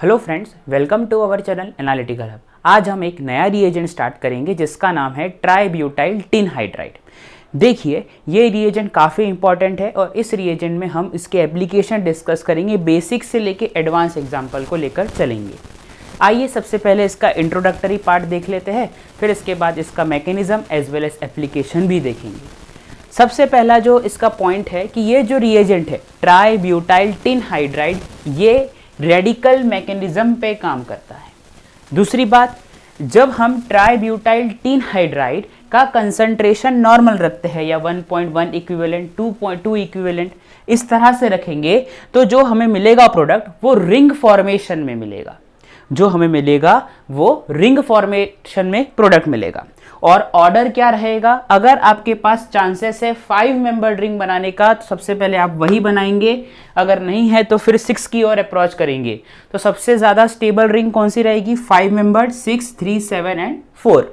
Hello friends, welcome to our channel analytical hub. आज हम एक नया रिएजेंट स्टार्ट करेंगे जिसका नाम है ट्राईब्यूटाइल टिन हाइड्राइड। देखिए, ये रिएजेंट काफ़ी इंपॉर्टेंट है और इस रिएजेंट में हम इसके एप्लीकेशन डिस्कस करेंगे, बेसिक से लेके एडवांस एग्जाम्पल को लेकर चलेंगे। आइए सबसे पहले इसका इंट्रोडक्टरी पार्ट देख लेते हैं, फिर इसके बाद इसका mechanism as well as application भी देखेंगे। सबसे पहला जो इसका पॉइंट है कि ये जो रिएजेंट है ट्राईब्यूटाइल टिन हाइड्राइड, ये रेडिकल मैकेनिज्म पे काम करता है। दूसरी बात, जब हम ट्राईब्यूटाइल टिन हाइड्राइड का कंसंट्रेशन नॉर्मल रखते हैं या 1.1 इक्विवेलेंट, 2.2 इक्विवेलेंट इस तरह से रखेंगे तो जो हमें मिलेगा प्रोडक्ट वो रिंग फॉर्मेशन में मिलेगा। जो हमें मिलेगा वो रिंग फॉर्मेशन में प्रोडक्ट मिलेगा। और ऑर्डर क्या रहेगा? अगर आपके पास चांसेस है 5 मेंबर रिंग बनाने का तो सबसे पहले आप वही बनाएंगे, अगर नहीं है तो फिर 6 की ओर अप्रोच करेंगे। तो सबसे ज़्यादा स्टेबल रिंग कौन सी रहेगी? 5 मेंबर, 6, 3, 7 एंड 4।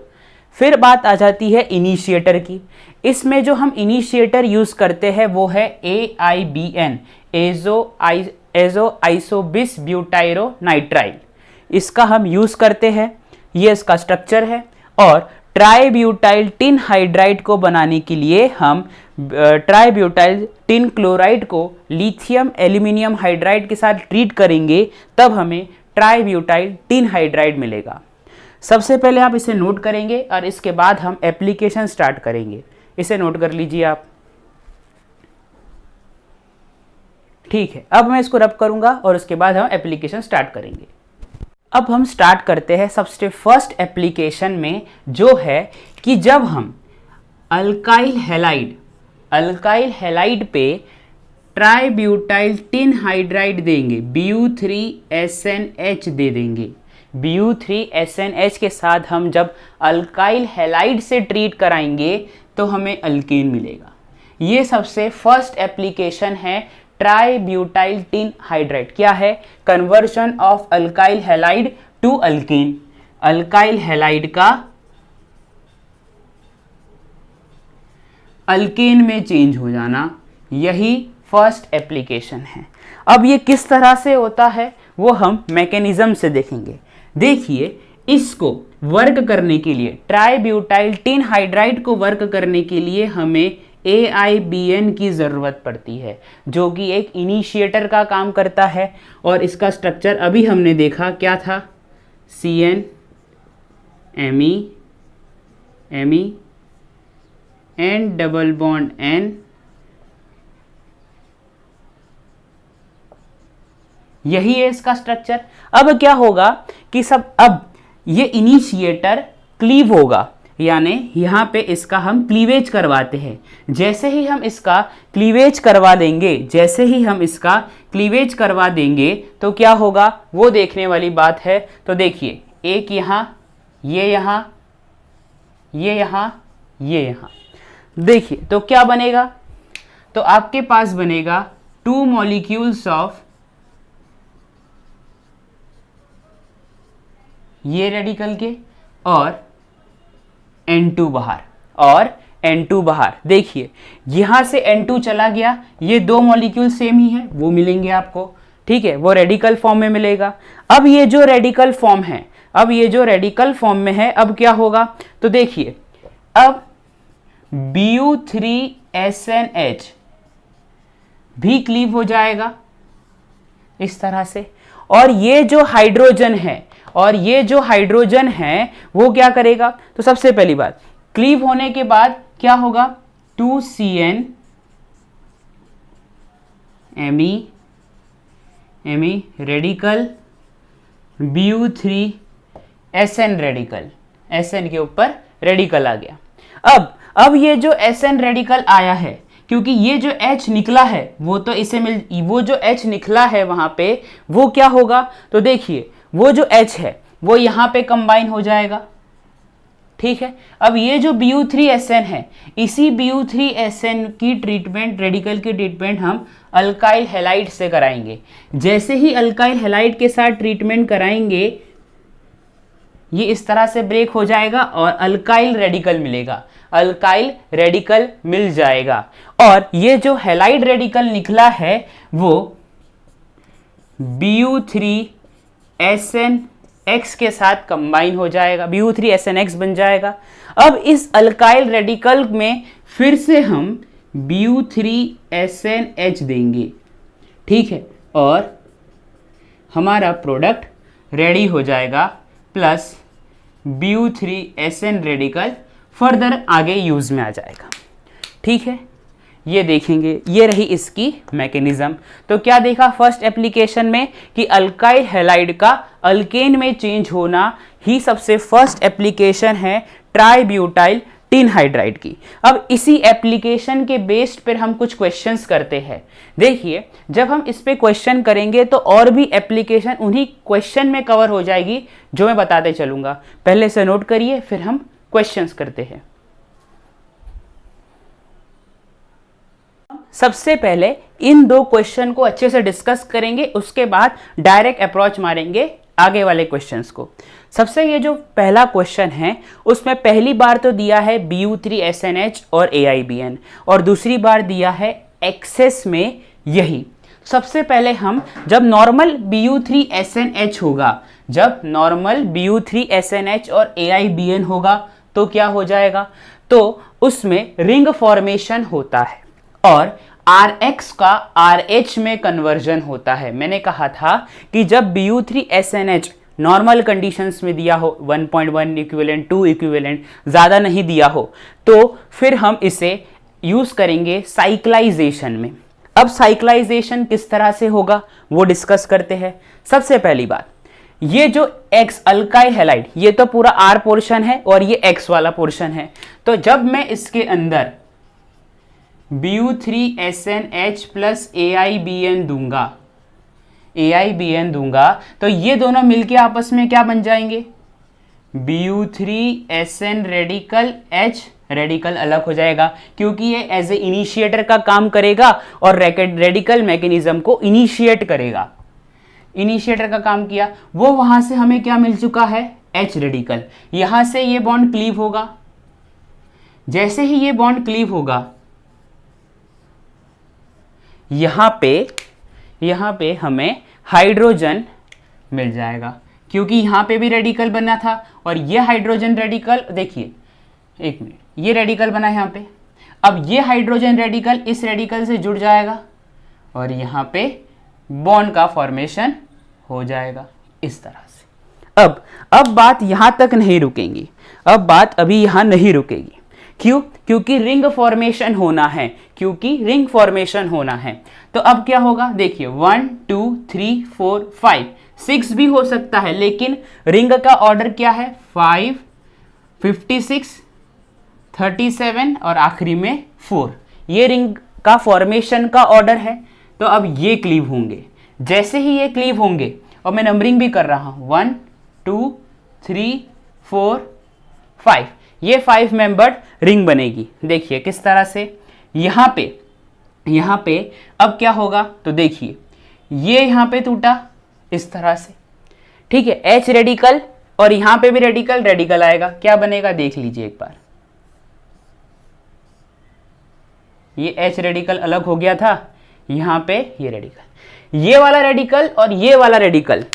फिर बात आ जाती है इनिशिएटर की। इसमें जो हम इनिशिएटर यूज़ करते हैं वो है AIBN, एजो आइसोबिस ब्यूटाइरो नाइट्राइल। इसका हम यूज़ करते हैं, ये इसका स्ट्रक्चर है। और ट्राईब्यूटाइल टिन हाइड्राइड को बनाने के लिए हम ट्राईब्यूटाइल टिन क्लोराइड को लिथियम एल्यूमिनियम हाइड्राइड के साथ ट्रीट करेंगे, तब हमें ट्राईब्यूटाइल टिन हाइड्राइड मिलेगा। सबसे पहले आप इसे नोट करेंगे और इसके बाद हम एप्लीकेशन स्टार्ट करेंगे। इसे नोट कर लीजिए आप। ठीक है, अब मैं इसको रब करूंगा और उसके बाद हम एप्लीकेशन स्टार्ट करेंगे। अब हम स्टार्ट करते हैं सबसे फर्स्ट एप्लीकेशन में, जो है कि जब हम अल्काइल हैलाइड पे ट्राईब्यूटाइल टिन हाइड्राइड देंगे, BU3SNH दे देंगे। BU3SNH के साथ हम जब अल्काइल हैलाइड से ट्रीट कराएंगे तो हमें अल्केन मिलेगा। ये सबसे फर्स्ट एप्लीकेशन है ट्राईब्यूटाइल टिन हाइड्राइड। क्या है? Conversion of alkyl halide to alkane. Alkyl halide का अल्केन में चेंज हो जाना, यही फर्स्ट एप्लीकेशन है। अब ये किस तरह से होता है वो हम मैकेनिज्म से देखेंगे। देखिए, इसको वर्क करने के लिए, ट्राईब्यूटाइल टिन हाइड्राइड को वर्क करने के लिए हमें AIBN की ज़रूरत पड़ती है, जो कि एक इनिशिएटर का काम करता है। और इसका स्ट्रक्चर अभी हमने देखा, क्या था? CN Me and double bond N, यही है इसका स्ट्रक्चर। अब क्या होगा कि अब ये इनिशिएटर क्लीव होगा, यानी यहाँ पे इसका हम क्लीवेज करवाते हैं। जैसे ही हम इसका क्लीवेज करवा देंगे तो क्या होगा वो देखने वाली बात है। तो देखिए, एक यहाँ, ये यहाँ, ये यहाँ, ये यहाँ। देखिए तो क्या बनेगा? तो आपके पास बनेगा 2 मॉलिक्यूल्स ऑफ ये रेडिकल के और N2 बाहर। देखिए, यहां से N2 चला गया, ये 2 मॉलिक्यूल सेम ही है, वो मिलेंगे आपको। ठीक है, वो रेडिकल फॉर्म में मिलेगा। अब ये जो रेडिकल फॉर्म में है, अब क्या होगा? तो देखिए, अब BU3SNH भी क्लीव हो जाएगा इस तरह से। और ये जो हाइड्रोजन है वो क्या करेगा? तो सबसे पहली बात, क्लीव होने के बाद क्या होगा? 2CN Me radical, BU3SN radical, SN के ऊपर रेडिकल आ गया। अब ये जो SN रेडिकल आया है, क्योंकि ये जो H निकला है वो तो इसे वो जो H निकला है वहां पे वो क्या होगा? तो देखिए, वो जो H है वो यहाँ पे कंबाइन हो जाएगा। ठीक है, अब ये जो BU3SN है, इसी BU3SN की ट्रीटमेंट, रेडिकल की ट्रीटमेंट हम अल्काइल हैलाइड से कराएंगे। जैसे ही अल्काइल हैलाइड के साथ ट्रीटमेंट कराएंगे, ये इस तरह से ब्रेक हो जाएगा और अल्काइल रेडिकल मिलेगा, अल्काइल रेडिकल मिल जाएगा। और ये जो हैलाइड रेडिकल निकला है वो BU3 SN(X) के साथ कंबाइन हो जाएगा, Bu3SNX बन जाएगा। अब इस अल्काइल रेडिकल में फिर से हम Bu3SNH देंगे, ठीक है, और हमारा प्रोडक्ट रेडी हो जाएगा प्लस Bu3SN रेडिकल फर्दर आगे यूज में आ जाएगा, ठीक है। ये देखेंगे, ये रही इसकी मैकेनिज्म। तो क्या देखा फर्स्ट एप्लीकेशन में कि अल्काइल हैलाइड का अल्केन में चेंज होना ही सबसे फर्स्ट एप्लीकेशन है ट्राईब्यूटाइल टिन हाइड्राइड की। अब इसी एप्लीकेशन के बेस्ड पर हम कुछ क्वेश्चंस करते हैं। देखिए, जब हम इस पे क्वेश्चन करेंगे तो और भी एप्लीकेशन उन्हीं क्वेश्चन में कवर हो जाएगी जो मैं बताते चलूंगा। पहले से नोट करिए, फिर हम क्वेश्चंस करते हैं। सबसे पहले इन दो क्वेश्चन को अच्छे से डिस्कस करेंगे, उसके बाद डायरेक्ट अप्रोच मारेंगे आगे वाले क्वेश्चंस को। सबसे ये जो पहला क्वेश्चन है उसमें पहली बार तो दिया है Bu3SNH और AIBN, और दूसरी बार दिया है एक्सेस में यही। सबसे पहले हम जब नॉर्मल Bu3SNH होगा, जब नॉर्मल Bu3SNH और AIBN होगा तो क्या हो जाएगा, तो उसमें रिंग फॉर्मेशन होता है और Rx का RH में कन्वर्जन होता है। मैंने कहा था कि जब Bu3SNH नॉर्मल कंडीशंस में दिया हो 1.1 इक्विवेलेंट 2 इक्विवेलेंट, ज़्यादा नहीं दिया हो, तो फिर हम इसे यूज़ करेंगे साइक्लाइजेशन में। अब साइक्लाइजेशन किस तरह से होगा वो डिस्कस करते हैं। सबसे पहली बात, ये जो X अल्काइल हैलाइड, ये तो पूरा R पोर्शन है और ये X वाला पोर्शन है। तो जब मैं इसके अंदर Bu3SNH प्लस AIBN दूंगा तो ये दोनों मिलके आपस में क्या बन जाएंगे, Bu3SN रेडिकल H रेडिकल अलग हो जाएगा, क्योंकि ये एज ए इनिशिएटर का काम करेगा और रेडिकल मैकेनिज्म को इनिशिएट करेगा। इनिशिएटर का काम किया, वो वहां से हमें क्या मिल चुका है, H रेडिकल। यहां से ये बॉन्ड क्लीव होगा, जैसे ही ये बॉन्ड क्लीव होगा यहां पे हमें हाइड्रोजन मिल जाएगा, क्योंकि यहां पे भी रेडिकल बना था और ये हाइड्रोजन रेडिकल, देखिए एक मिनट, ये रेडिकल बना है यहाँ पे। अब ये हाइड्रोजन रेडिकल इस रेडिकल से जुड़ जाएगा और यहाँ पे बॉन्ड का फॉर्मेशन हो जाएगा इस तरह से। अब बात यहाँ तक नहीं रुकेंगी, अब बात अभी यहाँ नहीं रुकेगी। क्यों? क्योंकि रिंग फॉर्मेशन होना है, तो अब क्या होगा, देखिए 1 2 3 4 5 6 भी हो सकता है, लेकिन रिंग का ऑर्डर क्या है, 5 56 37 और आखिरी में 4, ये रिंग का फॉर्मेशन का ऑर्डर है। तो अब ये क्लीव होंगे, जैसे ही ये क्लीव होंगे, और मैं नंबरिंग भी कर रहा हूं 1 2 3 4 5, ये 5 मेंबर्ड रिंग बनेगी। देखिए किस तरह से, यहाँ पे अब क्या होगा, तो देखिए ये यहाँ पे टूटा इस तरह से, ठीक है, H रेडिकल और यहाँ पे भी रेडिकल आएगा, क्या बनेगा देख लीजिए एक बार। ये H रेडिकल अलग हो गया था, यहाँ पे ये रेडिकल, ये वाला रेडिकल और ये वाला रेडिकल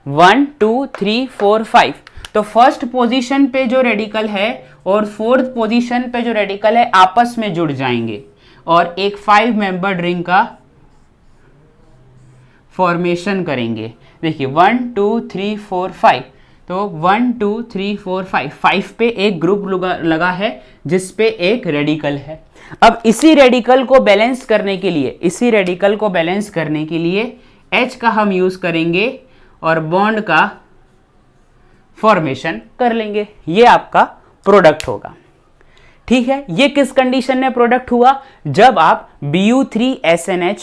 1 2 3 4 5, तो फर्स्ट पोजीशन पे जो रेडिकल है और फोर्थ पोजीशन पे जो रेडिकल है आपस में जुड़ जाएंगे और एक 5 मेंबर्ड रिंग का फॉर्मेशन करेंगे। देखिए 1 2 3 4 5, तो 1 2 3 4 5 पे एक ग्रुप लगा है जिस पे एक रेडिकल है। अब इसी रेडिकल को बैलेंस करने के लिए H का हम यूज करेंगे और बॉन्ड का फॉर्मेशन कर लेंगे, ये आपका प्रोडक्ट होगा, ठीक है। ये किस कंडीशन में प्रोडक्ट हुआ, जब आप Bu3SNH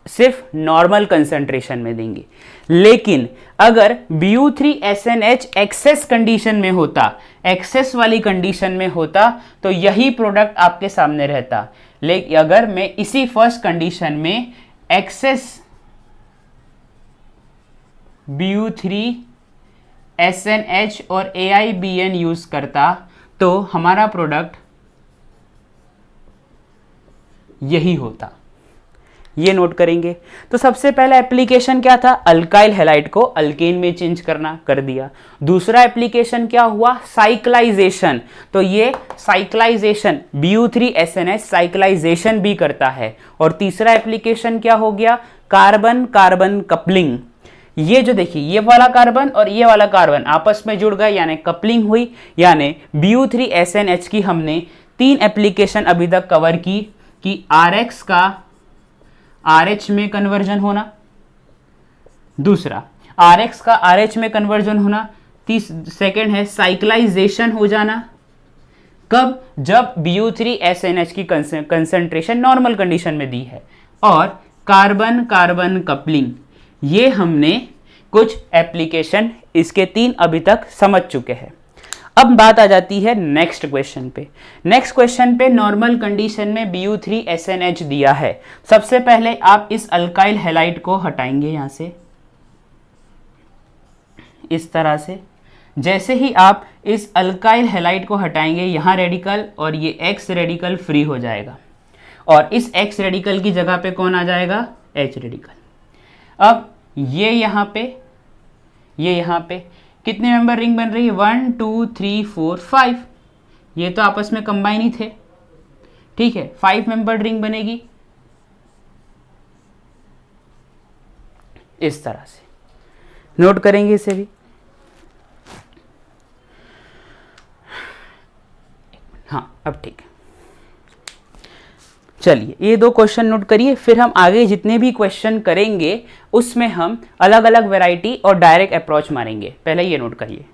सिर्फ नॉर्मल कंसंट्रेशन में देंगे। लेकिन अगर Bu3SNH एक्सेस कंडीशन में होता, एक्सेस वाली कंडीशन में होता, तो यही प्रोडक्ट आपके सामने रहता। लेकिन अगर मैं इसी फर्स्ट कंडीशन में एक्सेस Bu3SNH और AIBN यूज करता, तो हमारा प्रोडक्ट यही होता, ये नोट करेंगे। तो सबसे पहला एप्लीकेशन क्या था, अल्काइल हैलाइड को अल्केन में चेंज करना, कर दिया। दूसरा एप्लीकेशन क्या हुआ, साइक्लाइजेशन। तो ये साइक्लाइजेशन Bu3SNH साइक्लाइजेशन भी करता है। और तीसरा एप्लीकेशन क्या हो गया, कार्बन कार्बन कपलिंग। ये जो देखिए ये वाला कार्बन और ये वाला कार्बन आपस में जुड़ गए यानी कपलिंग हुई, यानी Bu3SNH की हमने 3 एप्लीकेशन अभी तक कवर की कि RX का RH में कन्वर्जन होना, दूसरा RX का RH में कन्वर्जन होना, सेकेंड है साइक्लाइजेशन हो जाना। कब, जब Bu3SNH की कंसेंट्रेशन नॉर्मल कंडीशन में दी है। और कार्बन कार्बन कपलिंग, ये हमने कुछ एप्लीकेशन इसके 3 अभी तक समझ चुके हैं। अब बात आ जाती है नेक्स्ट क्वेश्चन पे। नेक्स्ट क्वेश्चन पे नॉर्मल कंडीशन में Bu3SNH दिया है। सबसे पहले आप इस अल्काइल हैलाइड को हटाएंगे यहां से, इस तरह से। जैसे ही आप इस अल्काइल हैलाइड को हटाएंगे, यहां रेडिकल और ये X रेडिकल फ्री हो जाएगा और इस X रेडिकल की जगह पे कौन आ जाएगा, H रेडिकल। अब ये यहां पे कितने मेंबर रिंग बन रही है, 1 2 3 4 5। ये तो आपस में कंबाइन ही थे, ठीक है। 5 मेंबर रिंग बनेगी इस तरह से, नोट करेंगे इसे भी। हाँ अब ठीक है, चलिए ये 2 क्वेश्चन नोट करिए। फिर हम आगे जितने भी क्वेश्चन करेंगे उसमें हम अलग अलग वैरायटी और डायरेक्ट अप्रोच मारेंगे। पहले ये नोट करिए।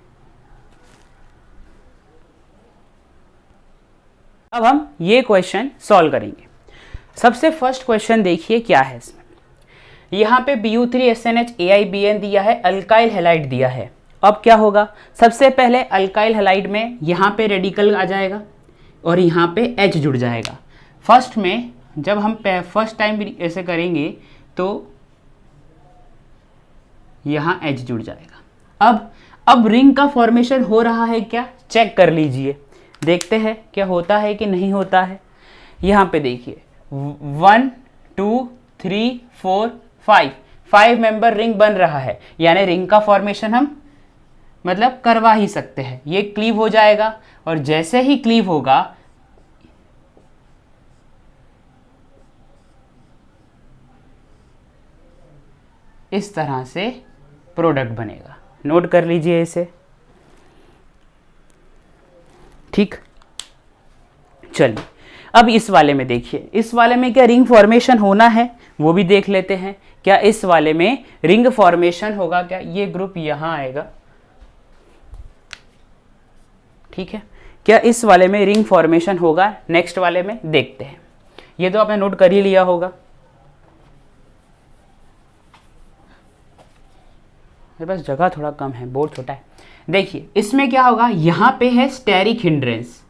अब हम ये क्वेश्चन सॉल्व करेंगे। सबसे फर्स्ट क्वेश्चन देखिए क्या है इसमें। यहाँ पे Bu3SNH AIBN दिया है, अल्काइल हैलाइड दिया है। अब क्या होगा, सबसे पहले अल्काइल हैलाइड में यहाँ पे रेडिकल आ जाएगा और यहाँ पे H जुड़ जाएगा। फर्स्ट में जब हम फर्स्ट टाइम ऐसे करेंगे तो यहाँ H जुड़ जाएगा। अब रिंग का फॉर्मेशन हो रहा है क्या, चेक कर लीजिए, देखते हैं क्या होता है कि नहीं होता है। यहाँ पे देखिए 1 2 3 4 5 मेंबर रिंग बन रहा है, यानी रिंग का फॉर्मेशन हम मतलब करवा ही सकते हैं। ये क्लीव हो जाएगा और जैसे ही क्लीव होगा इस तरह से प्रोडक्ट बनेगा। नोट कर लीजिए इसे, ठीक। चलिए अब इस वाले में देखिए, इस वाले में क्या रिंग फॉर्मेशन होना है वो भी देख लेते हैं। क्या इस वाले में रिंग फॉर्मेशन होगा क्या, ये ग्रुप यहां आएगा, ठीक है। क्या इस वाले में रिंग फॉर्मेशन होगा, नेक्स्ट वाले में देखते हैं। ये तो आपने नोट कर ही लिया होगा। मेरे पास जगह थोड़ा कम है, बोर्ड छोटा है। देखिए इसमें क्या होगा, यहां पे है स्टेरिक हिंड्रेंस,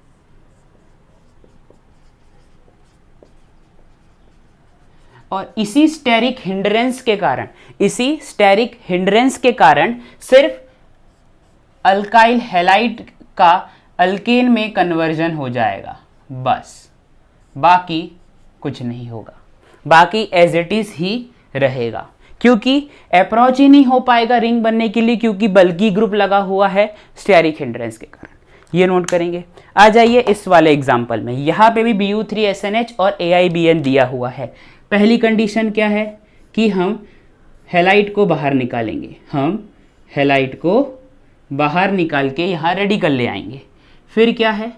और इसी स्टेरिक हिंड्रेंस के कारण सिर्फ अल्काइल हैलाइड का अल्केन में कन्वर्जन हो जाएगा, बस, बाकी कुछ नहीं होगा, बाकी एज इट इज ही रहेगा। क्योंकि अप्रोच ही नहीं हो पाएगा रिंग बनने के लिए, क्योंकि बल्कि ग्रुप लगा हुआ है स्टेरिक हिंड्रेंस के कारण। ये नोट करेंगे। आ जाइए इस वाले एग्जांपल में, यहाँ पे भी Bu3SNH और AIBN दिया हुआ है। पहली कंडीशन क्या है कि हम हैलाइड को बाहर निकालेंगे, हम हैलाइड को बाहर निकाल के यहाँ रेडिकल ले आएंगे। फिर क्या है,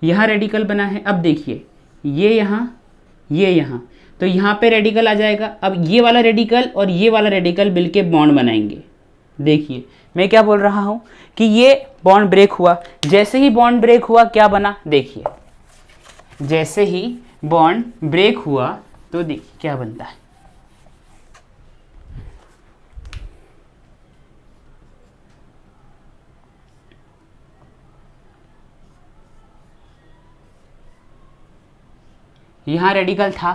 यहाँ रेडिकल बना है। अब देखिए ये यहाँ, तो यहाँ पे रेडिकल आ जाएगा। अब ये वाला रेडिकल और ये वाला रेडिकल मिलके बॉन्ड बनाएंगे। देखिए मैं क्या बोल रहा हूँ कि ये बॉन्ड ब्रेक हुआ, जैसे ही बॉन्ड ब्रेक हुआ क्या बना, देखिए जैसे ही बॉन्ड ब्रेक हुआ तो देखिए क्या बनता है। यहाँ रेडिकल था,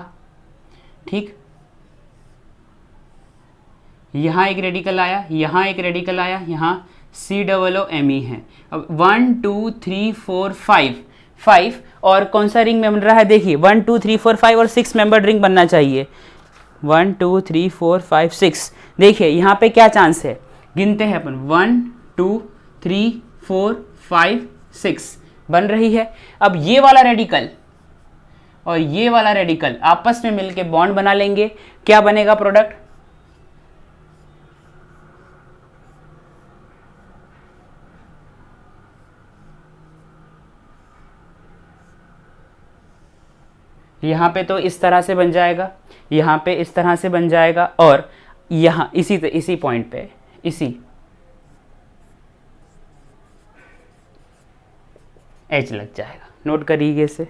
ठीक, यहाँ एक रेडिकल आया, यहाँ एक रेडिकल आया, यहाँ COOMe है। अब 1 2 3 4 5 5 और कौन सा रिंग बन रहा है, देखिए 1 2 3 4 5 और 6 मेंबर रिंग बनना चाहिए। 1 2 3 4 5 6, देखिए यहाँ पे क्या चांस है, गिनते हैं अपन 1 2 3 4 5 6 बन रही है। अब ये वाला रेडिकल और ये वाला रेडिकल आपस में मिलके बॉन्ड बना लेंगे, क्या बनेगा प्रोडक्ट, यहाँ पे तो इस तरह से बन जाएगा, यहाँ पे इस तरह से बन जाएगा और यहाँ इसी पॉइंट पे इसी H लग जाएगा। नोट करिए इसे।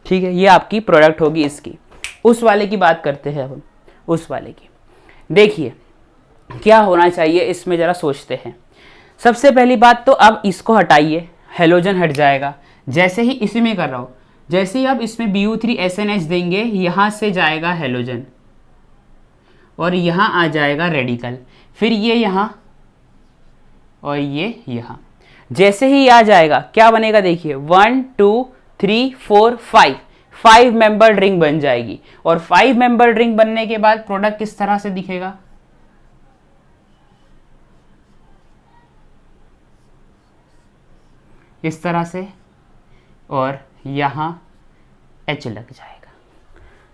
ठीक है, ये आपकी प्रोडक्ट होगी इसकी। उस वाले की बात करते हैं अब हम, उस वाले की। देखिए क्या होना चाहिए इसमें, ज़रा सोचते हैं। सबसे पहली बात तो अब इसको हटाइए, हेलोजन हट जाएगा। जैसे ही इसी में कर रहा हूँ, जैसे ही आप इसमें Bu3SNH देंगे, यहाँ से जाएगा हेलोजन और यहाँ आ जाएगा रेडिकल, फिर ये यहाँ और ये यहाँ। जैसे ही आ जाएगा क्या बनेगा, देखिए 1 2 3 4 5 5 मेंबर्ड रिंग बन जाएगी। और 5 मेंबर्ड रिंग बनने के बाद प्रोडक्ट किस तरह से दिखेगा, इस तरह से, और यहाँ H लग जाएगा।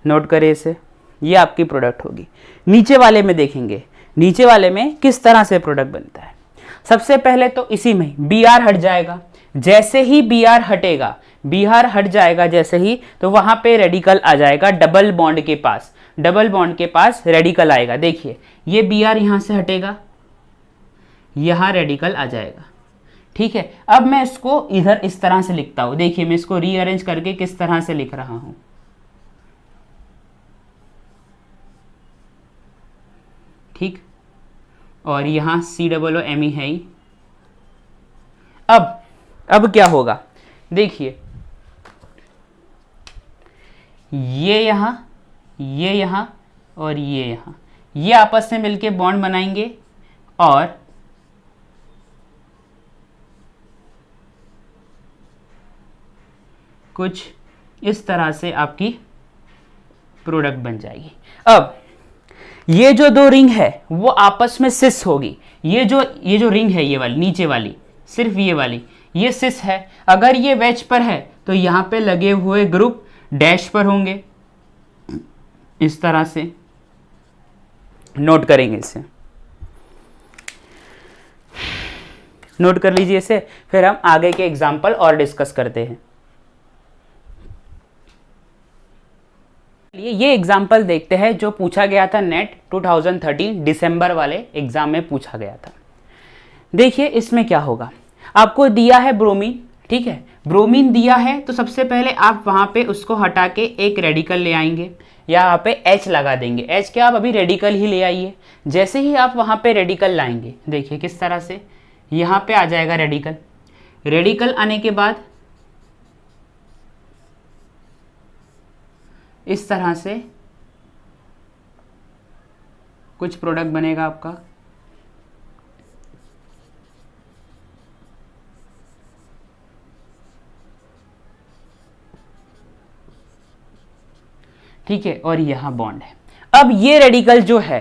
नोट करें इसे, ये आपकी प्रोडक्ट होगी। नीचे वाले में देखेंगे, नीचे वाले में किस तरह से प्रोडक्ट बनता है। सबसे पहले तो इसी में Br हट जाएगा। जैसे ही Br हटेगा, Br हट जाएगा जैसे ही, तो वहां पे रेडिकल आ जाएगा डबल बॉन्ड के पास, डबल बॉन्ड के पास रेडिकल आएगा। देखिए ये Br यहां से हटेगा, यहां रेडिकल आ जाएगा। ठीक है, अब मैं इसको इधर इस तरह से लिखता हूं। देखिए मैं इसको रीअरेंज करके किस तरह से लिख रहा हूं। ठीक, और यहां COOMe है ही। अब क्या होगा, देखिए ये यहाँ और ये यहाँ, ये आपस में मिलके बॉन्ड बनाएंगे और कुछ इस तरह से आपकी प्रोडक्ट बन जाएगी। अब ये जो दो रिंग है वो आपस में सिस होगी। ये जो रिंग है, ये वाली नीचे वाली, सिर्फ ये वाली, ये सिस है। अगर ये वेज पर है तो यहाँ पे लगे हुए ग्रुप डैश पर होंगे, इस तरह से नोट करेंगे इसे। नोट कर लीजिए इसे, फिर हम आगे के एग्जाम्पल और डिस्कस करते हैं। ये एग्जाम्पल देखते हैं जो पूछा गया था नेट 2013 दिसंबर वाले एग्जाम में पूछा गया था। देखिए इसमें क्या होगा, आपको दिया है ब्रोमीन। ठीक है, ब्रोमीन दिया है तो सबसे पहले आप वहां पे उसको हटा के एक रेडिकल ले आएंगे, यहाँ पे H लगा देंगे। H क्या, आप अभी रेडिकल ही ले आइए। जैसे ही आप वहां पे रेडिकल लाएंगे, देखिए किस तरह से यहाँ पे आ जाएगा रेडिकल। रेडिकल आने के बाद इस तरह से कुछ प्रोडक्ट बनेगा आपका। ठीक है, और यहां बॉन्ड है। अब ये रेडिकल जो है,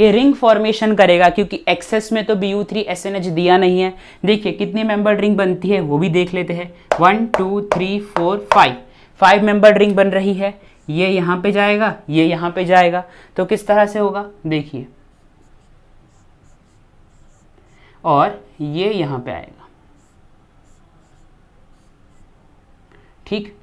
ये रिंग फॉर्मेशन करेगा, क्योंकि एक्सेस में तो Bu3SNH दिया नहीं है। देखिए कितनी मेंबर्ड रिंग बनती है वो भी देख लेते हैं। 1 2 3 4 5 मेंबर्ड रिंग बन रही है। ये यहाँ पे जाएगा, ये यहाँ पे जाएगा, तो किस तरह से होगा देखिए, और ये यहाँ पे आएगा। ठीक,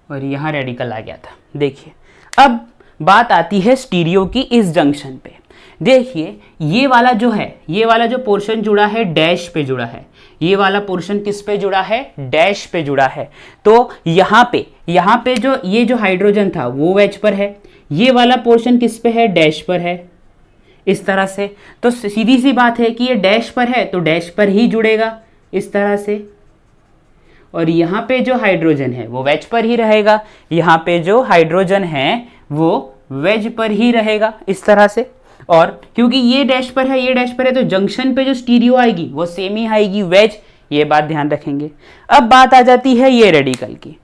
और यहाँ रेडिकल आ गया था। देखिए अब बात आती है स्टीरियो की इस जंक्शन पे। देखिए ये वाला जो है, ये वाला जो पोर्शन जुड़ा है डैश पे जुड़ा है, ये वाला पोर्शन किस पे जुड़ा है, डैश पे जुड़ा है। तो यहाँ पे जो ये जो हाइड्रोजन था वो वेज पर है, ये वाला पोर्शन किस पे है, डैश पर है। इस तरह से। तो सीधी सी बात है कि ये डैश पर है तो डैश पर ही जुड़ेगा इस तरह से, और यहाँ पे जो हाइड्रोजन है वो वेज पर ही रहेगा, यहाँ पे जो हाइड्रोजन है वो वेज पर ही रहेगा इस तरह से। और क्योंकि ये डैश पर है ये डैश पर है तो जंक्शन पे जो स्टीरियो आएगी वो सेम ही आएगी, वेज, ये बात ध्यान रखेंगे। अब बात आ जाती है ये रेडिकल की।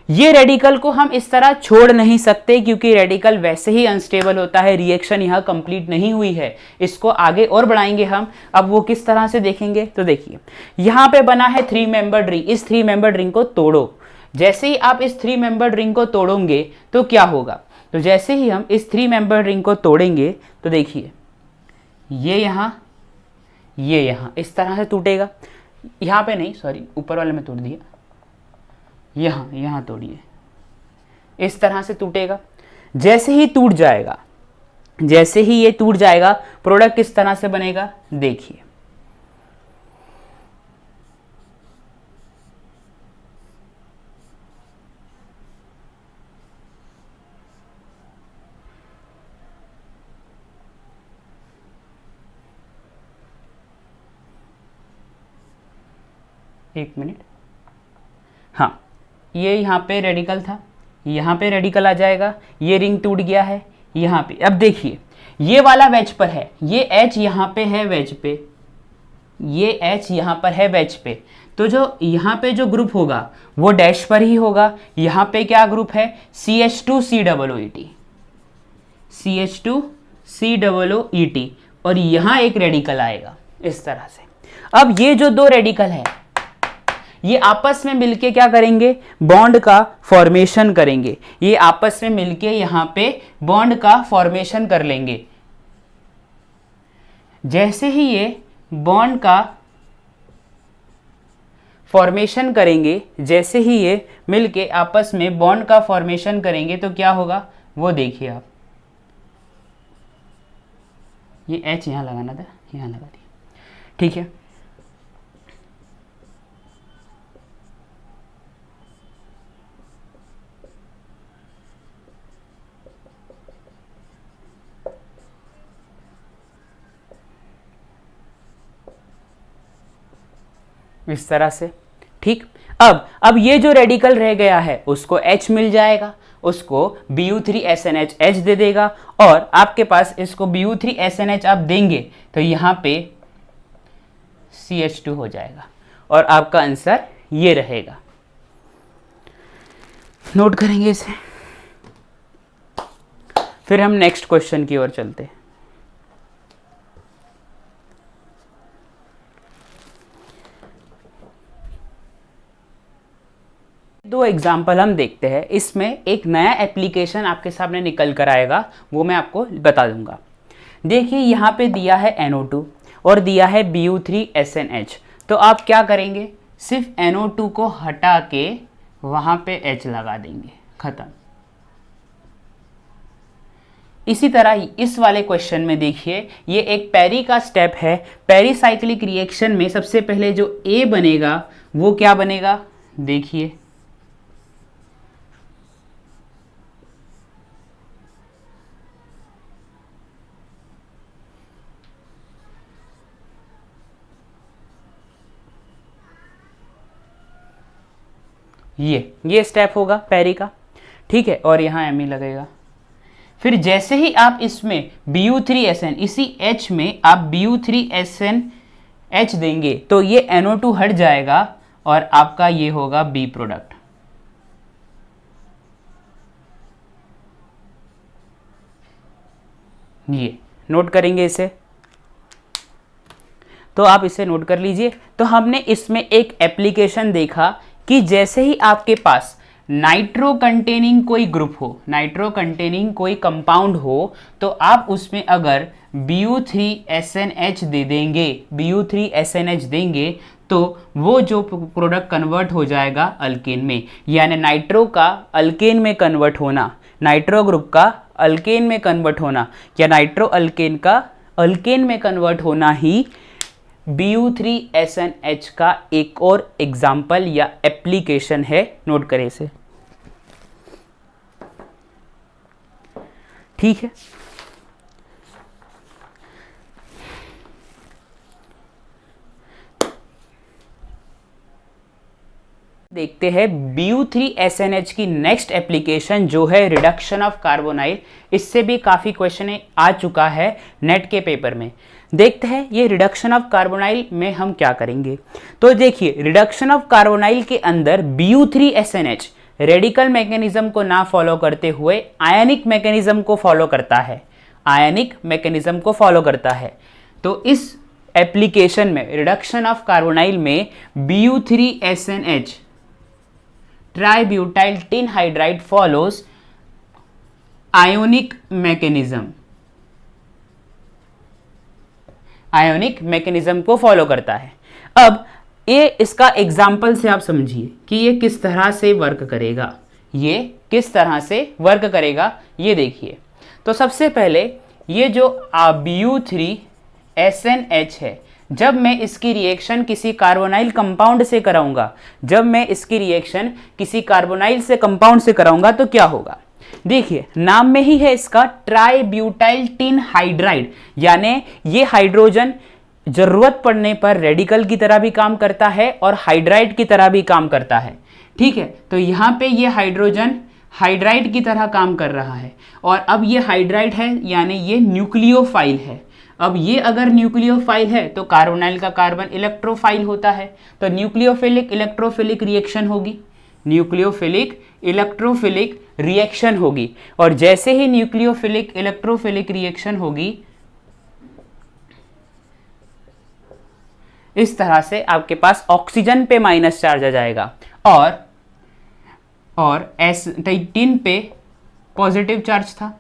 ये रेडिकल को हम इस तरह छोड़ नहीं सकते क्योंकि रेडिकल वैसे ही अनस्टेबल होता है, रिएक्शन यहाँ कंप्लीट नहीं हुई है, इसको आगे और बढ़ाएंगे हम। अब वो किस तरह से देखेंगे, तो देखिए यहाँ पे बना है 3 मेंबर्ड रिंग, इस 3 मेंबर्ड रिंग को तोड़ो। जैसे ही आप इस 3 मेंबर्ड रिंग को तोड़ोगे तो क्या होगा, तो जैसे ही हम इस 3 मेंबर्ड रिंग को तोड़ेंगे तो देखिए ये यहाँ इस तरह से टूटेगा, यहाँ पे नहीं, सॉरी ऊपर वाले में तोड़ दिया, यहाँ तोड़िए, इस तरह से टूटेगा। जैसे ही टूट जाएगा, जैसे ही ये टूट जाएगा, प्रोडक्ट किस तरह से बनेगा, देखिए एक मिनट, हाँ ये यहाँ पे रेडिकल था, यहाँ पे रेडिकल आ जाएगा, ये रिंग टूट गया है यहाँ पे। अब देखिए ये वाला वेज पर है, ये H यहाँ पे है वेज पे, ये H यहाँ पर है वेज पे, तो जो यहाँ पे जो ग्रुप होगा वो डैश पर ही होगा। यहाँ पे क्या ग्रुप है, CH2COOET, CH2COOET, और यहाँ एक रेडिकल आएगा इस तरह से। अब ये जो 2 रेडिकल है ये आपस में मिलके क्या करेंगे, बॉन्ड का फॉर्मेशन करेंगे, ये आपस में मिलके यहाँ पे बॉन्ड का फॉर्मेशन कर लेंगे। जैसे ही ये बॉन्ड का फॉर्मेशन करेंगे, जैसे ही ये मिलके आपस में बॉन्ड का फॉर्मेशन करेंगे तो क्या होगा वो देखिए आप, ये H यहाँ लगाना था, यहाँ लगा दिया, ठीक है। इस तरह से, ठीक। अब ये जो रेडिकल रह गया है उसको H मिल जाएगा, उसको Bu3SNH दे देगा, और आपके पास इसको Bu3SNH आप देंगे तो यहाँ पे CH2 हो जाएगा, और आपका आंसर ये रहेगा। नोट करेंगे इसे, फिर हम नेक्स्ट क्वेश्चन की ओर चलते हैं। दो एग्जाम्पल हम देखते हैं, इसमें एक नया एप्लीकेशन आपके सामने निकल कर आएगा, वो मैं आपको बता दूंगा। देखिए यहाँ पे दिया है NO2 और दिया है Bu3SNH, तो आप क्या करेंगे, सिर्फ NO2 को हटा के वहाँ पे H लगा देंगे, खत्म। इसी तरह इस वाले क्वेश्चन में देखिए ये एक पेरी का स्टेप है, पेरीसाइक्लिक रिएक्शन में सबसे पहले जो A बनेगा वो क्या बनेगा, देखिए ये स्टेप होगा पेरी का, ठीक है, और यहाँ Mi लगेगा। फिर जैसे ही आप इसमें Bu3SN, इसी H में आप Bu3SNH देंगे तो ये NO2 हट जाएगा और आपका ये होगा B प्रोडक्ट। ये नोट करेंगे इसे, तो आप इसे नोट कर लीजिए। तो हमने इसमें एक एप्लीकेशन देखा कि जैसे ही आपके पास नाइट्रो कंटेनिंग कोई ग्रुप हो, नाइट्रो कंटेनिंग कोई कंपाउंड हो, तो आप उसमें अगर Bu3SNH दे देंगे, Bu3SNH देंगे तो वो जो प्रोडक्ट कन्वर्ट हो जाएगा अल्केन में, यानी नाइट्रो का अल्केन में कन्वर्ट होना, नाइट्रो ग्रुप का अल्केन में कन्वर्ट होना, या नाइट्रो अल्केन का अल्केन में कन्वर्ट होना ही Bu3SNH का एक और एग्जाम्पल या एप्लीकेशन है। नोट करें इसे, ठीक है। देखते हैं Bu3SNH की नेक्स्ट एप्लीकेशन जो है रिडक्शन ऑफ कार्बोनाइल। इससे भी काफ़ी क्वेश्चन आ चुका है नेट के पेपर में। देखते हैं ये रिडक्शन ऑफ कार्बोनाइल में हम क्या करेंगे। तो देखिए रिडक्शन ऑफ कार्बोनाइल के अंदर Bu3SNH रेडिकल मैकेनिज्म को ना फॉलो करते हुए आयनिक मैकेनिज्म को फॉलो करता है, आयनिक मैकेनिज्म को फॉलो करता है। तो इस एप्लीकेशन में रिडक्शन ऑफ कार्बोनाइल में Bu3SNH tributyl tin hydride follows ionic mechanism, ionic mechanism को फॉलो करता है। अब ये इसका एग्जाम्पल से आप समझिए कि ये किस तरह से वर्क करेगा, ये किस तरह से वर्क करेगा ये देखिए। तो सबसे पहले ये जो Bu3SNH है, जब मैं इसकी रिएक्शन किसी कार्बोनाइल कंपाउंड से कराऊंगा, जब मैं इसकी रिएक्शन किसी कार्बोनाइल से कंपाउंड से कराऊंगा तो क्या होगा। देखिए नाम में ही है इसका ट्राइब्यूटाइल टिन हाइड्राइड, यानी ये हाइड्रोजन जरूरत पड़ने पर रेडिकल की तरह भी काम करता है और हाइड्राइड की तरह भी काम करता है। ठीक है, तो यहाँ पे ये हाइड्रोजन हाइड्राइड की तरह काम कर रहा है और अब ये हाइड्राइड है यानी ये न्यूक्लियोफाइल है। अब ये अगर न्यूक्लियोफाइल है तो कार्बोनाइल का कार्बन इलेक्ट्रोफाइल होता है, तो न्यूक्लियोफिलिक इलेक्ट्रोफिलिक रिएक्शन होगी, न्यूक्लियोफिलिक इलेक्ट्रोफिलिक रिएक्शन होगी। और जैसे ही न्यूक्लियोफिलिक इलेक्ट्रोफिलिक रिएक्शन होगी इस तरह से आपके पास ऑक्सीजन पे माइनस चार्ज आ जाएगा और टिन पे पॉजिटिव चार्ज था,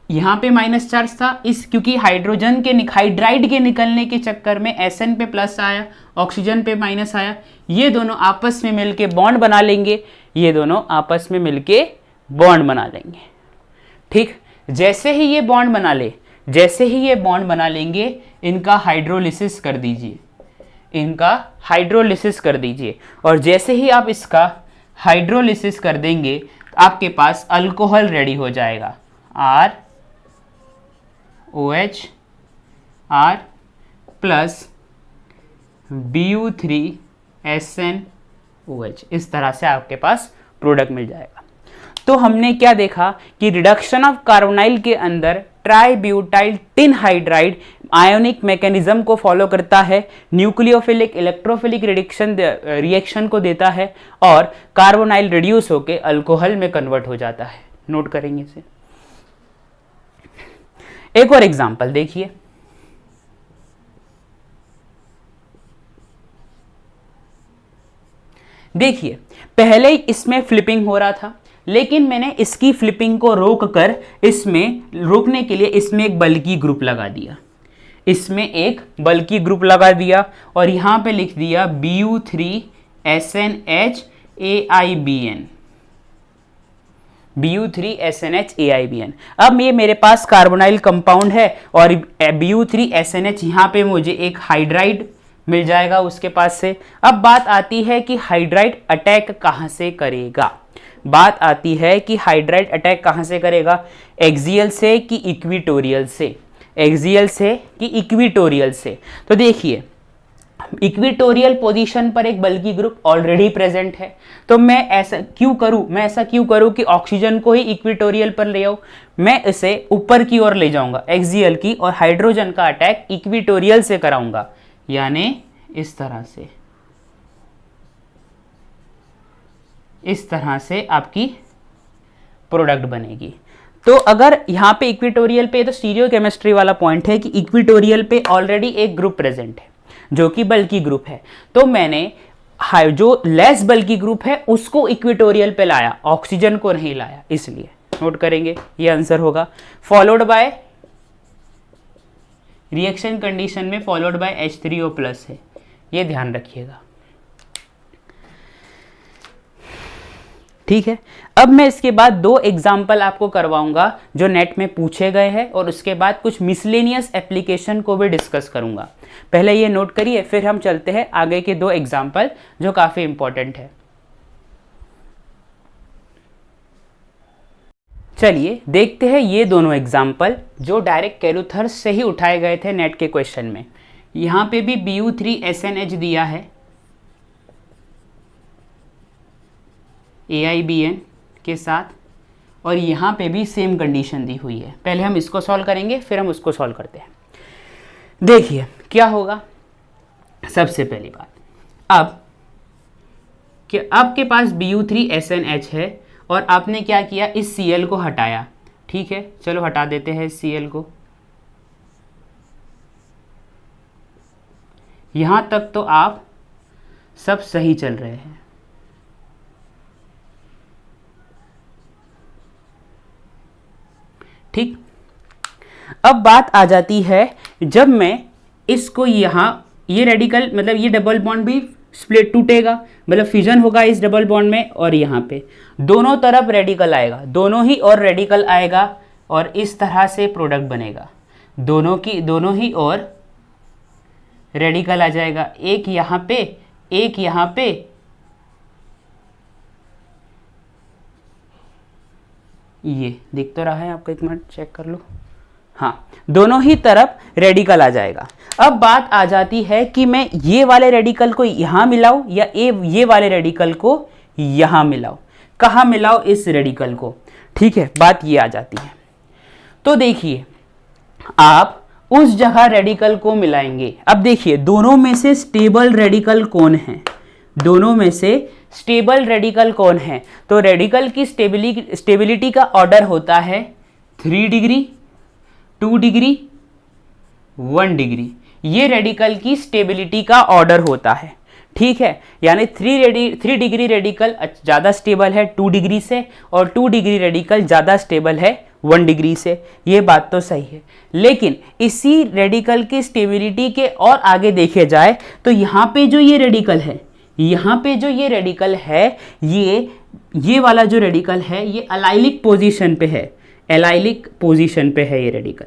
यहाँ पे माइनस चार्ज था। इस क्योंकि हाइड्रोजन के हाइड्राइड के निकलने के चक्कर में Sn पे प्लस आया, ऑक्सीजन पे माइनस आया, ये दोनों आपस में मिलके बॉन्ड बना लेंगे, ये दोनों आपस में मिलके बॉन्ड बना लेंगे। ठीक, जैसे ही ये बॉन्ड बना ले, जैसे ही ये बॉन्ड बना लेंगे इनका हाइड्रोलिसिस कर दीजिए, इनका हाइड्रोलिसिस कर दीजिए। और जैसे ही आप इसका हाइड्रोलिसिस कर देंगे आपके पास अल्कोहल रेडी हो जाएगा, ROH R प्लस Bu3SNOH, इस तरह से आपके पास प्रोडक्ट मिल जाएगा। तो हमने क्या देखा कि रिडक्शन ऑफ कार्बोनाइल के अंदर ट्राइब्यूटाइल टिन हाइड्राइड आयोनिक मैकेनिज्म को फॉलो करता है, न्यूक्लियोफिलिक इलेक्ट्रोफिलिक रिएक्शन को देता है और कार्बोनाइल रिड्यूस होकर अल्कोहल में कन्वर्ट हो जाता है। नोट करेंगे इसे। एक और एग्जांपल देखिए। देखिए पहले इसमें फ्लिपिंग हो रहा था, लेकिन मैंने इसकी फ्लिपिंग को रोककर इसमें रोकने के लिए इसमें एक बल्कि ग्रुप लगा दिया, इसमें एक बल्कि ग्रुप लगा दिया और यहां पे लिख दिया Bu3SNH AIBN, Bu3SNH AIBN। अब ये मेरे पास कार्बोनाइल कंपाउंड है और Bu3SNH यहाँ पे मुझे एक हाइड्राइड मिल जाएगा उसके पास से। अब बात आती है कि हाइड्राइड अटैक कहाँ से करेगा, बात आती है कि हाइड्राइड अटैक कहाँ से करेगा, एक्सियल से कि इक्विटोरियल से, एक्सियल से कि इक्विटोरियल से। तो देखिए इक्विटोरियल पोजीशन पर एक बल्कि ग्रुप ऑलरेडी प्रेजेंट है, तो मैं ऐसा क्यों करूं कि ऑक्सीजन को ही इक्विटोरियल पर ले आऊं, मैं इसे ऊपर की ओर ले जाऊंगा एक्सियल की, और हाइड्रोजन का अटैक इक्विटोरियल से कराऊंगा, यानी इस तरह से आपकी प्रोडक्ट बनेगी। तो अगर यहाँ पे इक्विटोरियल पे, तो स्टीरियो केमिस्ट्री वाला पॉइंट है कि इक्विटोरियल पे ऑलरेडी एक ग्रुप प्रेजेंट है जो कि बल्कि ग्रुप है, तो मैंने जो लेस बल्कि ग्रुप है उसको इक्विटोरियल पे लाया, ऑक्सीजन को नहीं लाया, इसलिए नोट करेंगे ये आंसर होगा। फॉलोड बाय रिएक्शन कंडीशन में फॉलोड बाय H3O+ है, ये ध्यान रखिएगा। ठीक है, अब मैं इसके बाद दो एग्जाम्पल आपको करवाऊंगा जो नेट में पूछे गए हैं और उसके बाद कुछ मिसलेनियस एप्लीकेशन को भी डिस्कस करूंगा। पहले ये नोट करिए, फिर हम चलते हैं आगे के दो एग्जाम्पल जो काफी इंपॉर्टेंट है। चलिए देखते हैं ये दोनों एग्जाम्पल जो डायरेक्ट कैलुथर्स से ही उठाए गए थे नेट के क्वेश्चन में। यहाँ पे भी Bu3SNH दिया है, AIBN के साथ, और यहाँ पे भी सेम कंडीशन दी हुई है। पहले हम इसको सॉल्व करेंगे, फिर हम उसको सॉल्व करते हैं। देखिए क्या होगा। सबसे पहली बात, अब कि आपके पास Bu3SNH है और आपने क्या किया, इस Cl को हटाया। ठीक है, चलो हटा देते हैं इस Cl को। यहां तक तो आप सब सही चल रहे हैं। ठीक, अब बात आ जाती है, जब मैं इसको यहां, ये रेडिकल मतलब ये डबल बॉन्ड भी स्प्लिट टूटेगा, मतलब फ्यूजन होगा इस डबल बॉन्ड में, और यहाँ पे दोनों तरफ रेडिकल आएगा, दोनों ही और रेडिकल आएगा, और इस तरह से प्रोडक्ट बनेगा। दोनों ही और रेडिकल आ जाएगा, एक यहाँ पे, एक यहाँ पे, ये दिख तो रहा है आपको, एक मिनट चेक कर लो। हाँ, दोनों ही तरफ रेडिकल आ जाएगा। अब बात आ जाती है कि मैं ये वाले रेडिकल को यहाँ मिलाऊं या ये वाले रेडिकल को यहाँ मिलाऊं। कहाँ मिलाऊं इस रेडिकल को, ठीक है, बात ये आ जाती है। तो देखिए, आप उस जगह रेडिकल को मिलाएंगे। अब देखिए, दोनों में से स्टेबल रेडिकल कौन है, दोनों में से स्टेबल रेडिकल कौन है? तो रेडिकल की स्टेबिलिटी का ऑर्डर होता है 3 डिग्री, 2 डिग्री, 1 डिग्री। ये रेडिकल की स्टेबिलिटी का ऑर्डर होता है। ठीक है, यानी 3 डिग्री रेडिकल ज़्यादा स्टेबल है 2 डिग्री से, और 2 डिग्री रेडिकल ज़्यादा स्टेबल है 1 डिग्री से। ये बात तो सही है, लेकिन इसी रेडिकल की स्टेबिलिटी के और आगे देखे जाए तो यहाँ पे जो ये रेडिकल है, यहाँ पे जो ये रेडिकल है, ये वाला जो रेडिकल है, ये अलाइलिक पोजीशन पे है, एलाइलिक पोजीशन पे है ये रेडिकल।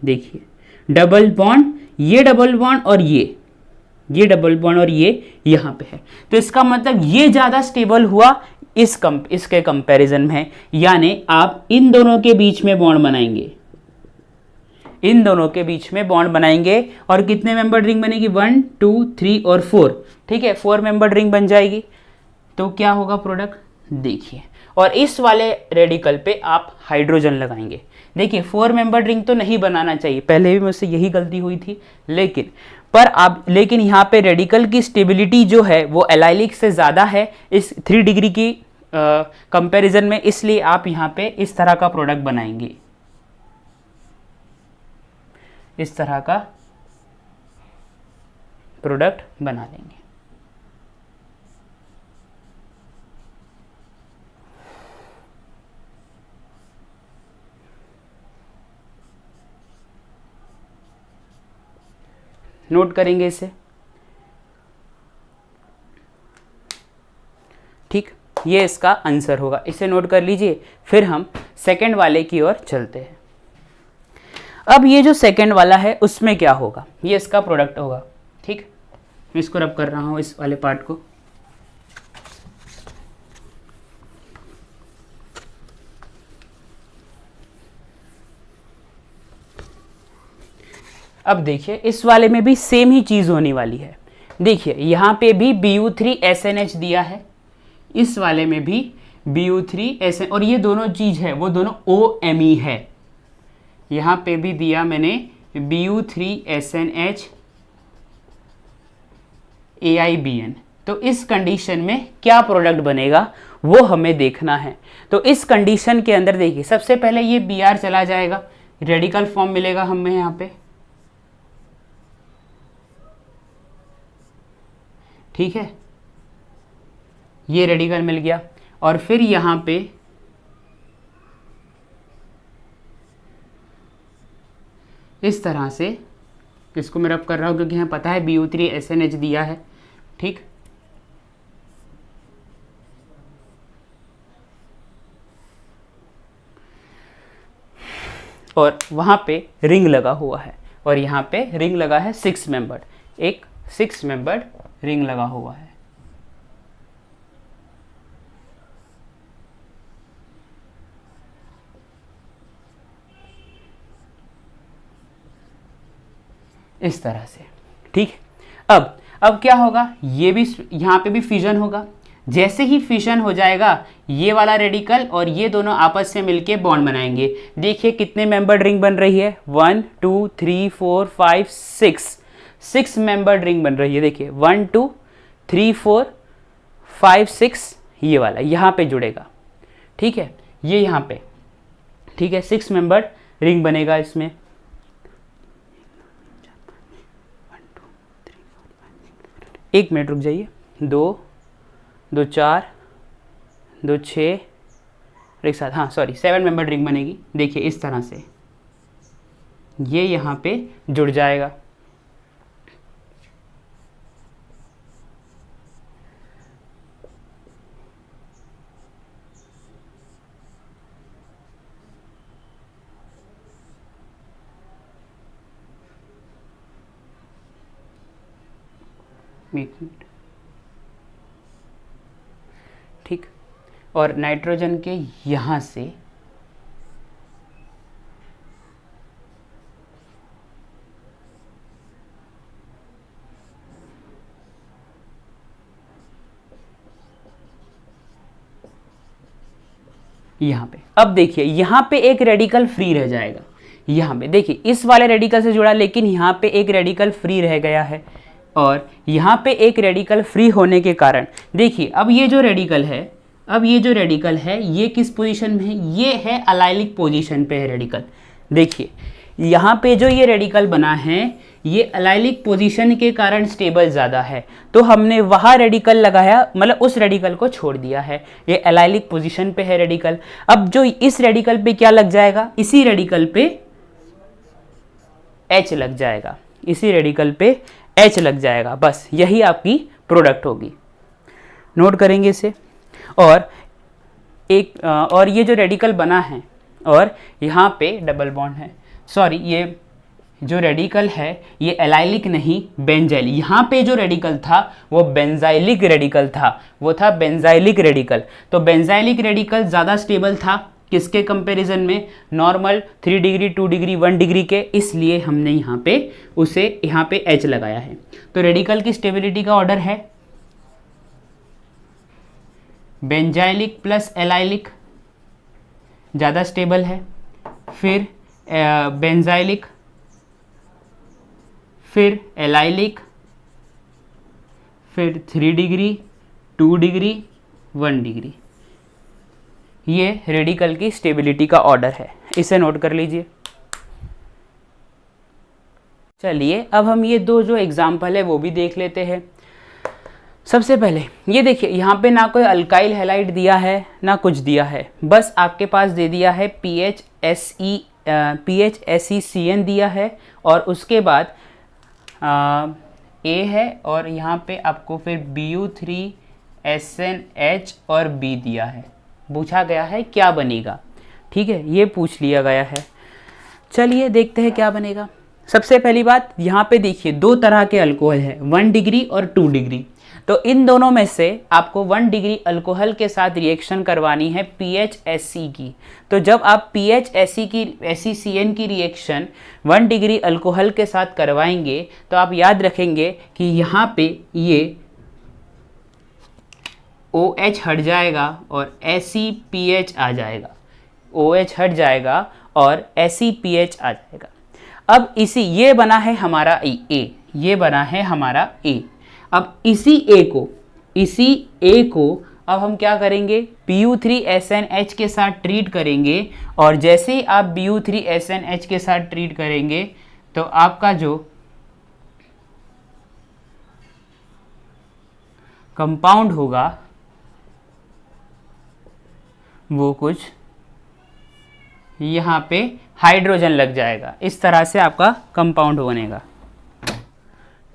देखिए, डबल बॉन्ड, ये डबल बॉन्ड और ये डबल बॉन्ड और ये यहाँ पे है। तो इसका मतलब ये ज़्यादा स्टेबल हुआ इसके कंपैरिजन में, यानी आप इन दोनों के बीच में बॉन्ड बनाएंगे, इन दोनों के बीच में बॉन्ड बनाएंगे, और कितने मेंबर रिंग बनेगी, 1 2 3 और 4। ठीक है, 4 मेंबर रिंग बन जाएगी। तो क्या होगा प्रोडक्ट, देखिए, और इस वाले रेडिकल पे आप हाइड्रोजन लगाएंगे। देखिए, 4 मेंबर रिंग तो नहीं बनाना चाहिए, पहले भी मुझसे यही गलती हुई थी, लेकिन यहाँ पे रेडिकल की स्टेबिलिटी जो है वो एलाइलिक से ज़्यादा है इस 3 डिग्री की कंपैरिजन में, इसलिए आप यहाँ पे इस तरह का प्रोडक्ट बनाएंगे, इस तरह का प्रोडक्ट बना लेंगे। नोट करेंगे इसे। ठीक, ये इसका आंसर होगा, इसे नोट कर लीजिए। फिर हम सेकंड वाले की ओर चलते हैं। अब ये जो सेकंड वाला है उसमें क्या होगा, ये इसका प्रोडक्ट होगा। ठीक, मैं इसको रब कर रहा हूँ इस वाले पार्ट को। अब देखिए, इस वाले में भी सेम ही चीज़ होने वाली है। देखिए, यहाँ पे भी Bu3SNH दिया है, इस वाले में भी Bu3SN, और ये दोनों चीज़ है वो दोनों OMe है। यहाँ पे भी दिया मैंने Bu3SNH AIBN। तो इस कंडीशन में क्या प्रोडक्ट बनेगा वो हमें देखना है। तो इस कंडीशन के अंदर देखिए, सबसे पहले ये Br चला जाएगा, रेडिकल फॉर्म मिलेगा हमें यहाँ पे। ठीक है, ये रेडिकल मिल गया, और फिर यहाँ पे इस तरह से इसको मैं रब कर रहा हूँ क्योंकि यहाँ पता है Bu3SNH दिया है। ठीक, और वहाँ पे रिंग लगा हुआ है, और यहाँ पे रिंग लगा है 6 मेंबर्ड, एक 6 मेंबर्ड रिंग लगा हुआ है। इस तरह से। ठीक, अब क्या होगा, ये भी यहाँ पे भी फ्यूजन होगा, जैसे ही फिशन हो जाएगा ये वाला रेडिकल और ये दोनों आपस से मिलके बॉन्ड बनाएंगे। देखिए कितने मेंबर्ड रिंग बन रही है, 1 2 3 4 5 6 मेंबर्ड रिंग बन रही है। देखिए 1 2 3 4 5 6 ये वाला यहाँ पे जुड़ेगा, ठीक है, ये यहाँ पे, ठीक है, 6 मेंबर्ड रिंग बनेगा इसमें। एक मिनट रुक जाइए, 2 2 4 2 6 एक साथ, हाँ सॉरी 7 मेंबर्ड रिंग बनेगी। देखिए इस तरह से ये यहाँ पे जुड़ जाएगा। एक मिनट, ठीक, और नाइट्रोजन के यहाँ से यहाँ पे, अब देखिए यहाँ पे एक रेडिकल फ्री रह जाएगा। यहाँ पे देखिए इस वाले रेडिकल से जुड़ा, लेकिन यहाँ पे एक रेडिकल फ्री रह गया है और यहाँ पे एक रेडिकल फ्री होने के कारण देखिए अब ये जो रेडिकल है, ये किस पोजीशन में है, ये है अलाइलिक पोजीशन पे है रेडिकल। देखिए यहाँ पे जो ये रेडिकल बना है ये अलाइलिक पोजीशन के कारण स्टेबल ज़्यादा है, तो हमने वहाँ रेडिकल लगाया, मतलब उस रेडिकल को छोड़ दिया है। ये अलाइलिक पोजीशन पे है रेडिकल। अब जो इस रेडिकल पे क्या लग जाएगा, इसी रेडिकल पे H लग जाएगा, इसी रेडिकल पे H लग जाएगा, बस यही आपकी प्रोडक्ट होगी। नोट करेंगे इसे। और एक और ये जो रेडिकल बना है और यहाँ पे डबल बॉन्ड है, सॉरी ये जो रेडिकल है ये एलाइलिक नहीं बेंजाइलिक, यहाँ पे जो रेडिकल था वो बेंजाइलिक रेडिकल था, वो था बेंजाइलिक रेडिकल। तो बेंजाइलिक रेडिकल ज़्यादा स्टेबल था किसके कंपैरिजन में, नॉर्मल 3 डिग्री 2 डिग्री 1 डिग्री के, इसलिए हमने यहाँ पे उसे यहाँ पे H लगाया है। तो रेडिकल की स्टेबिलिटी का ऑर्डर है बेंजाइलिक प्लस एलाइलिक ज़्यादा स्टेबल है, फिर बेंजाइलिक, फिर एलाइलिक, फिर 3 डिग्री 2 डिग्री 1 डिग्री। ये रेडिकल की स्टेबिलिटी का ऑर्डर है, इसे नोट कर लीजिए। चलिए अब हम ये दो जो एग्जाम्पल है वो भी देख लेते हैं। सबसे पहले ये देखिए यहाँ पे ना कोई अल्काइल हैलाइड दिया है ना कुछ दिया है, बस आपके पास दे दिया है PHSECN दिया है और उसके बाद A है और यहाँ पे आपको फिर BU3SNH और B दिया है। पूछा गया है क्या बनेगा, ठीक है, ये पूछ लिया गया है। चलिए देखते हैं क्या बनेगा। सबसे पहली बात यहाँ पे देखिए दो तरह के अल्कोहल है, 1 डिग्री और 2 डिग्री। तो इन दोनों में से आपको 1 डिग्री अल्कोहल के साथ रिएक्शन करवानी है PHSC की। तो जब आप PHSECN की रिएक्शन 1 डिग्री अल्कोहल के साथ करवाएंगे तो आप याद रखेंगे कि यहाँ पे ये OH हट जाएगा और SEPH आ जाएगा, OH हट जाएगा और SEPH आ जाएगा। अब ये बना है हमारा A, ये बना है हमारा A। अब इसी A को अब हम क्या करेंगे, BU3SNH के साथ ट्रीट करेंगे और जैसे ही आप BU3SNH के साथ ट्रीट करेंगे तो आपका जो कंपाउंड होगा वो कुछ यहाँ पे हाइड्रोजन लग जाएगा। इस तरह से आपका कंपाउंड बनेगा,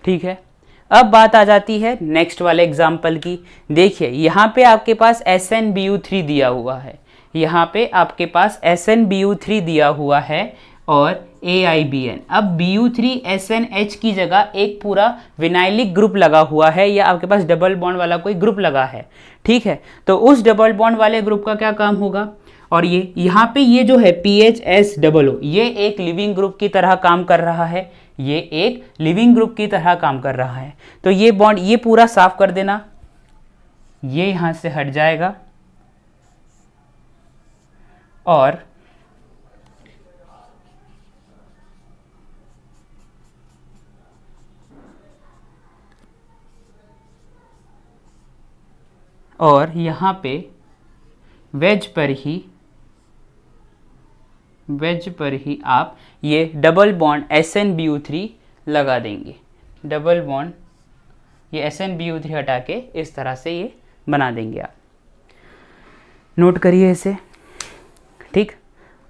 ठीक है। अब बात आ जाती है नेक्स्ट वाले एग्जाम्पल की। देखिए यहाँ पे आपके पास SnBu3 दिया हुआ है, यहाँ पे आपके पास SnBu3 दिया हुआ है और AIBN। अब BU3SNH की जगह एक पूरा विनाइलिक ग्रुप लगा हुआ है या आपके पास डबल बॉन्ड वाला कोई ग्रुप लगा है, ठीक है। तो उस डबल बॉन्ड वाले ग्रुप का क्या काम होगा, और ये यहाँ पे ये जो है PHSOO ये एक लिविंग ग्रुप की तरह काम कर रहा है, ये एक लिविंग ग्रुप की तरह काम कर रहा है। तो ये बॉन्ड ये पूरा साफ कर देना, ये यहाँ से हट जाएगा और यहाँ पे वेज पर ही आप ये डबल बॉन्ड SnBu3 लगा देंगे। डबल बॉन्ड ये SnBu3 हटा के इस तरह से ये बना देंगे आप। नोट करिए इसे, ठीक।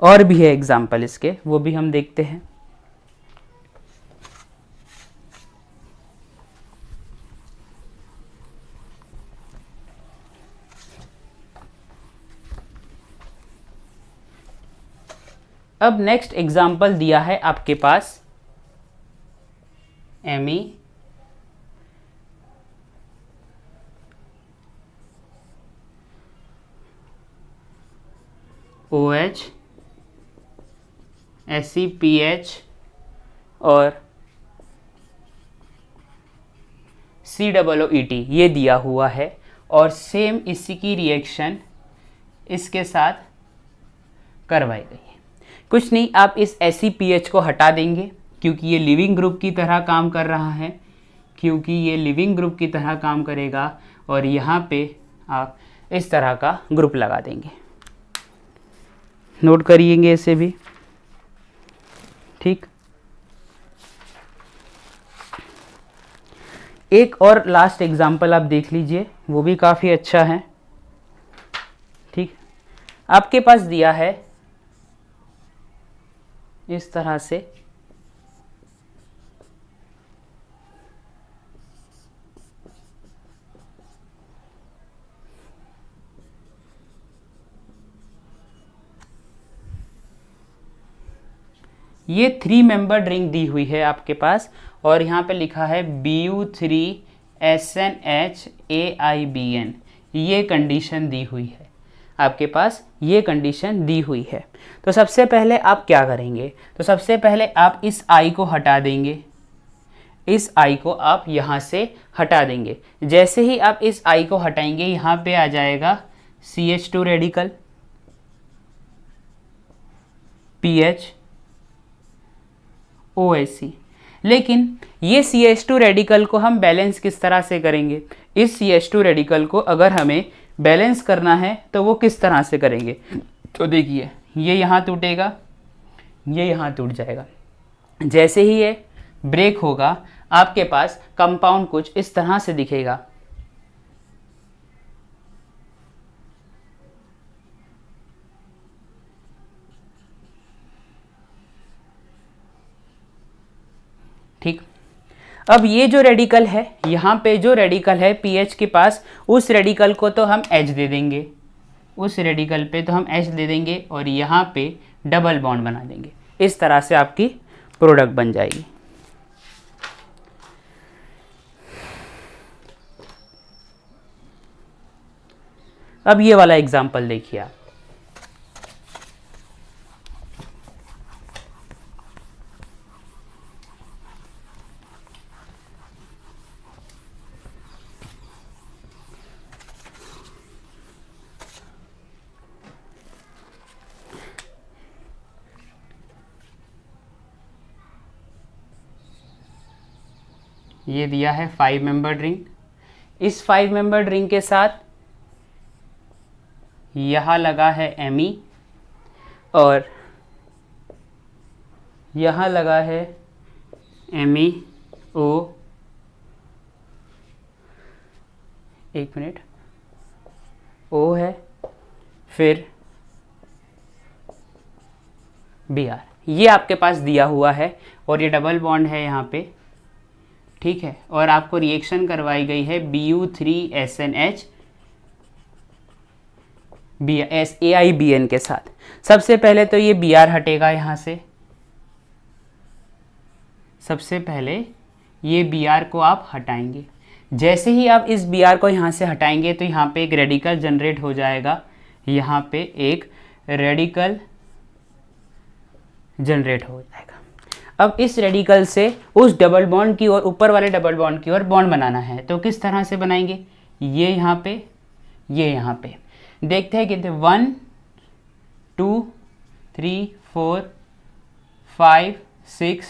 और भी है एग्जाम्पल इसके, वो भी हम देखते हैं। अब नेक्स्ट एग्जाम्पल दिया है आपके पास Me OH SePH और COOET ये दिया हुआ है और सेम इसी की रिएक्शन इसके साथ करवाई गई है। कुछ नहीं, आप इस SePH को हटा देंगे क्योंकि ये लिविंग ग्रुप की तरह काम कर रहा है, क्योंकि ये लिविंग ग्रुप की तरह काम करेगा और यहाँ पे आप इस तरह का ग्रुप लगा देंगे। नोट करिएंगे इसे भी, ठीक। एक और लास्ट एग्जाम्पल आप देख लीजिए, वो भी काफ़ी अच्छा है, ठीक। आपके पास दिया है इस तरह से ये 3 मेंबर्ड रिंग दी हुई है आपके पास और यहाँ पे लिखा है Bu3SNHAIBN, ये कंडीशन दी हुई है आपके पास, ये कंडीशन दी हुई है। तो सबसे पहले आप क्या करेंगे, तो सबसे पहले आप इस I को हटा देंगे, इस I को आप यहाँ से हटा देंगे। जैसे ही आप इस I को हटाएंगे यहाँ पे आ जाएगा CH2 रेडिकल PH OHC। लेकिन ये CH2 रेडिकल को हम बैलेंस किस तरह से करेंगे, इस CH2 रेडिकल को अगर हमें बैलेंस करना है तो वो किस तरह से करेंगे, तो देखिए ये यहाँ टूटेगा, ये यहाँ टूट जाएगा। जैसे ही ये ब्रेक होगा आपके पास कंपाउंड कुछ इस तरह से दिखेगा। ठीक, अब ये जो रेडिकल है, यहाँ पे जो रेडिकल है पीएच के पास, उस रेडिकल को तो हम एच दे देंगे, उस रेडिकल पे तो हम एच दे देंगे और यहाँ पे डबल बॉन्ड बना देंगे। इस तरह से आपकी प्रोडक्ट बन जाएगी। अब ये वाला एग्जाम्पल देखिए आप, ये दिया है 5 मेंबर्ड रिंग। इस 5 मेंबर्ड रिंग के साथ यहाँ लगा है Me और यहाँ लगा है MEO, एक मिनट, O है, फिर Br, ये आपके पास दिया हुआ है और ये डबल बॉन्ड है यहाँ पे, ठीक है। और आपको रिएक्शन करवाई गई है Bu3SNH AIBN के साथ। सबसे पहले तो ये Br हटेगा यहाँ से, सबसे पहले ये Br को आप हटाएंगे। जैसे ही आप इस Br को यहाँ से हटाएंगे तो यहाँ पे एक रेडिकल जनरेट हो जाएगा, यहाँ पे एक रेडिकल जनरेट हो जाएगा। अब इस रेडिकल से उस डबल बॉन्ड की ओर, ऊपर वाले डबल बॉन्ड की ओर बॉन्ड बनाना है, तो किस तरह से बनाएंगे, ये यहाँ पे ये यहाँ पे देखते हैं कितने 1 2 3 4 5 6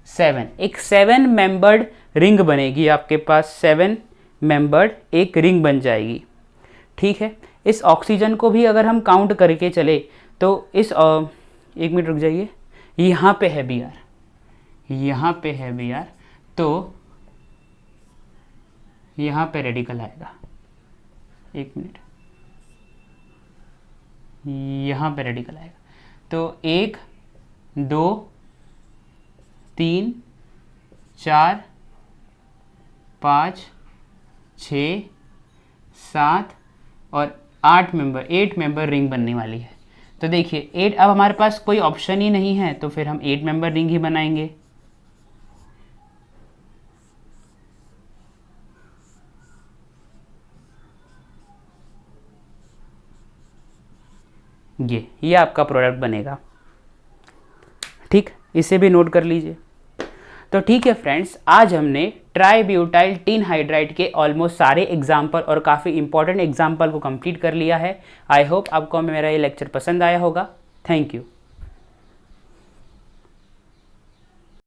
7, एक 7 मेंबर्ड रिंग बनेगी आपके पास, 7 मेंबर्ड एक रिंग बन जाएगी। ठीक है, इस ऑक्सीजन को भी अगर हम काउंट करके चले तो इस एक मिनट रुक जाइए, यहाँ पे है Br, यहाँ पे है Br, तो यहाँ पे रेडिकल आएगा, एक मिनट, यहाँ पे रेडिकल आएगा। तो 1 2 3 4 5 6 7 और 8 मेंबर रिंग बनने वाली है। तो देखिए 8, अब हमारे पास कोई ऑप्शन ही नहीं है तो फिर हम 8 मेंबर रिंग ही बनाएंगे। ये आपका प्रोडक्ट बनेगा। ठीक, इसे भी नोट कर लीजिए। तो ठीक है फ्रेंड्स, आज हमने ट्राईब्यूटाइल टिन हाइड्राइड के ऑलमोस्ट सारे एग्जाम्पल और काफ़ी इंपॉर्टेंट एग्जाम्पल को कंप्लीट कर लिया है। आई होप आपको मेरा ये लेक्चर पसंद आया होगा। Thank you.